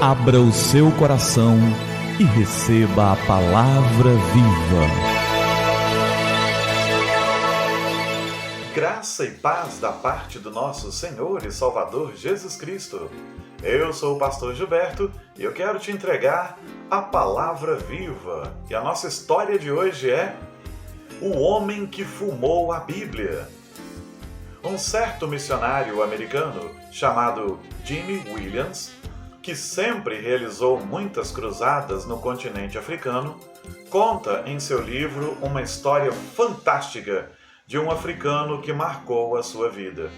Abra o seu coração e receba a palavra viva. Graça e paz da parte do nosso Senhor e Salvador Jesus Cristo. Eu sou o pastor Gilberto e eu quero te entregar a palavra viva. E a nossa história de hoje é o homem que fumou a Bíblia. Um certo missionário americano chamado Jimmy Williams, que sempre realizou muitas cruzadas no continente africano, conta em seu livro uma história fantástica de um africano que marcou a sua vida.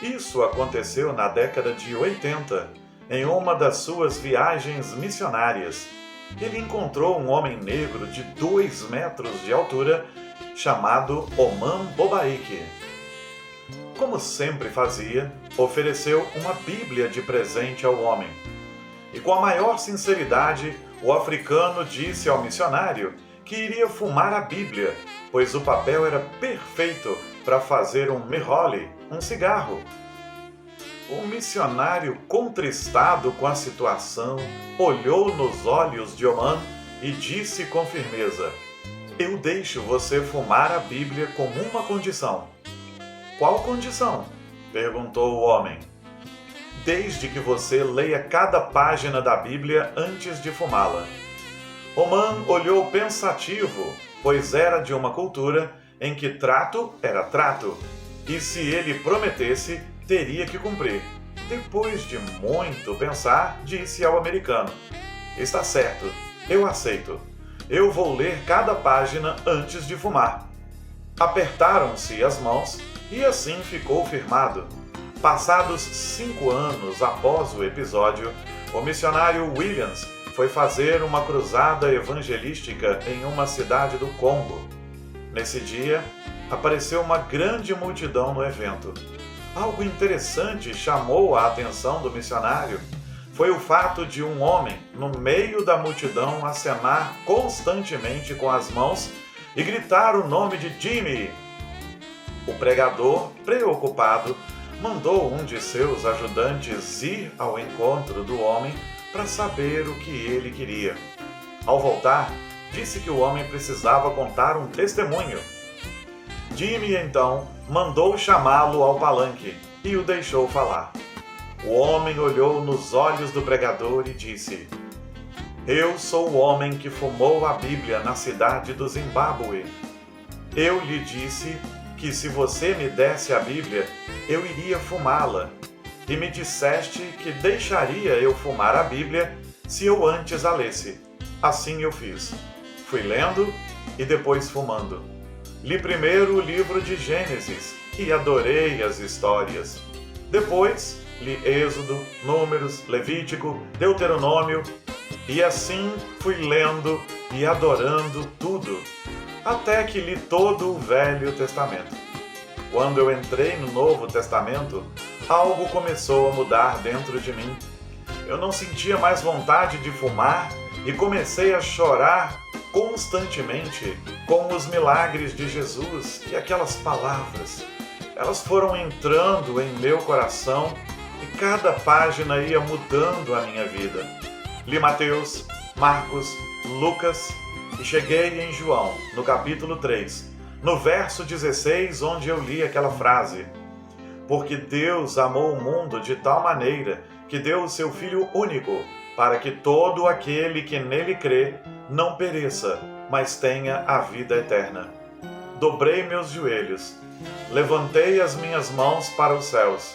Isso aconteceu na década de 80, em uma das suas viagens missionárias. Ele encontrou um homem negro de 2 metros de altura, chamado Oman Bobaiki. Como sempre fazia, ofereceu uma Bíblia de presente ao homem. E com a maior sinceridade, o africano disse ao missionário que iria fumar a Bíblia, pois o papel era perfeito para fazer um mirole, um cigarro. O missionário, contristado com a situação, olhou nos olhos de Oman e disse com firmeza: "Eu deixo você fumar a Bíblia com uma condição." "Qual condição?" perguntou o homem. "Desde que você leia cada página da Bíblia antes de fumá-la." Oman olhou pensativo, pois era de uma cultura em que trato era trato, e se ele prometesse, teria que cumprir. Depois de muito pensar, disse ao americano: "Está certo, eu aceito. Eu vou ler cada página antes de fumar." Apertaram-se as mãos e assim ficou firmado. Passados 5 anos após o episódio, o missionário Williams foi fazer uma cruzada evangelística em uma cidade do Congo. Nesse dia, apareceu uma grande multidão no evento. Algo interessante chamou a atenção do missionário. Foi o fato de um homem, no meio da multidão, acenar constantemente com as mãos e gritar o nome de Jimmy. O pregador, preocupado, mandou um de seus ajudantes ir ao encontro do homem para saber o que ele queria. Ao voltar, disse que o homem precisava contar um testemunho. Jimmy, então, mandou chamá-lo ao palanque e o deixou falar. O homem olhou nos olhos do pregador e disse: "Eu sou o homem que fumou a Bíblia na cidade do Zimbábue. Eu lhe disse que se você me desse a Bíblia, eu iria fumá-la. E me disseste que deixaria eu fumar a Bíblia se eu antes a lesse. Assim eu fiz. Fui lendo e depois fumando. Li primeiro o livro de Gênesis e adorei as histórias. Depois li Êxodo, Números, Levítico, Deuteronômio e assim fui lendo e adorando tudo, até que li todo o Velho Testamento. Quando eu entrei no Novo Testamento, algo começou a mudar dentro de mim. Eu não sentia mais vontade de fumar e comecei a chorar constantemente com os milagres de Jesus e aquelas palavras. Elas foram entrando em meu coração e cada página ia mudando a minha vida. Li Mateus, Marcos, Lucas e cheguei em João, no capítulo 3, no verso 16, onde eu li aquela frase: "Porque Deus amou o mundo de tal maneira que deu o seu Filho único, para que todo aquele que nele crê não pereça, mas tenha a vida eterna." Dobrei meus joelhos, levantei as minhas mãos para os céus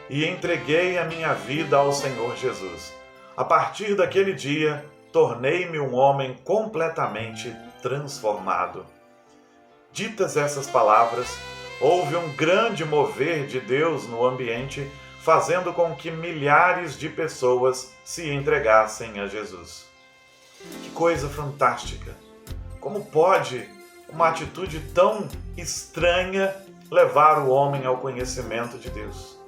e entreguei a minha vida ao Senhor Jesus. A partir daquele dia, tornei-me um homem completamente transformado. Ditas essas palavras, houve um grande mover de Deus no ambiente, fazendo com que milhares de pessoas se entregassem a Jesus. Que coisa fantástica! Como pode uma atitude tão estranha levar o homem ao conhecimento de Deus?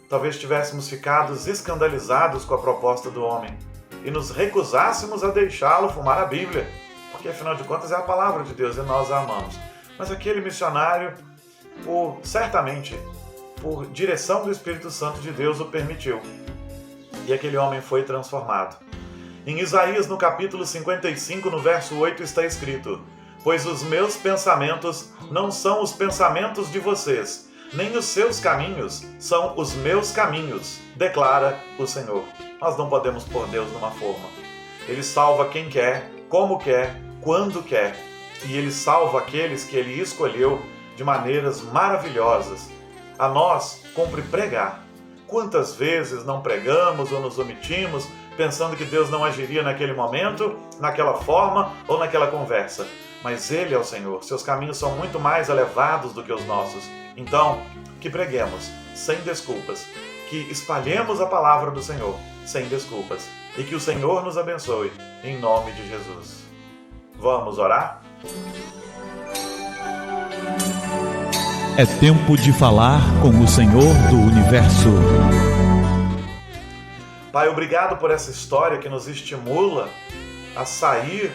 Talvez tivéssemos ficado escandalizados com a proposta do homem e nos recusássemos a deixá-lo fumar a Bíblia, porque afinal de contas é a palavra de Deus e nós a amamos. Mas aquele missionário, certamente, por direção do Espírito Santo de Deus, o permitiu. E aquele homem foi transformado. Em Isaías, no capítulo 55, no verso 8, está escrito: pois os meus pensamentos não são os pensamentos de vocês, nem os seus caminhos são os meus caminhos, declara o Senhor. Nós não podemos pôr Deus numa forma. Ele salva quem quer, como quer, quando quer. E Ele salva aqueles que Ele escolheu de maneiras maravilhosas. A nós cumpre pregar. Quantas vezes não pregamos ou nos omitimos, pensando que Deus não agiria naquele momento, naquela forma ou naquela conversa. Mas Ele é o Senhor, seus caminhos são muito mais elevados do que os nossos. Então, que preguemos sem desculpas, que espalhemos a palavra do Senhor sem desculpas e que o Senhor nos abençoe, em nome de Jesus. Vamos orar? É tempo de falar com o Senhor do Universo. Pai, obrigado por essa história que nos estimula a sair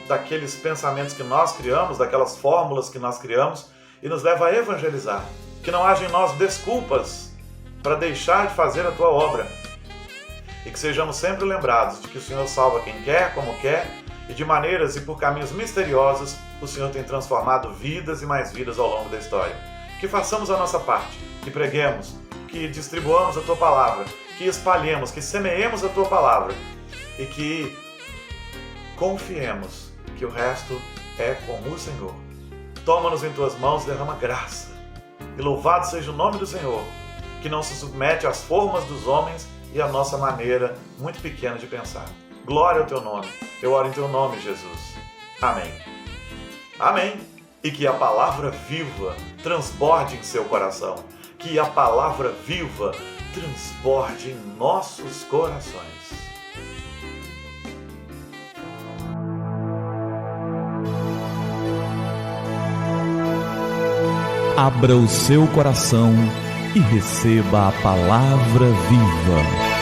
daqueles pensamentos que nós criamos, daquelas fórmulas que nós criamos e nos leva a evangelizar. Que não haja em nós desculpas para deixar de fazer a Tua obra. E que sejamos sempre lembrados de que o Senhor salva quem quer, como quer, e de maneiras e por caminhos misteriosos o Senhor tem transformado vidas e mais vidas ao longo da história. Que façamos a nossa parte, que preguemos, que distribuamos a Tua palavra, que espalhemos, que semeemos a Tua palavra e que confiemos que o resto é com o Senhor. Toma-nos em Tuas mãos, derrama graça. E louvado seja o nome do Senhor, que não se submete às formas dos homens e à nossa maneira muito pequena de pensar. Glória ao Teu nome. Eu oro em Teu nome, Jesus. Amém. Amém. E que a palavra viva transborde em seu coração. Que a palavra viva transborde em nossos corações. Abra o seu coração e receba a palavra viva.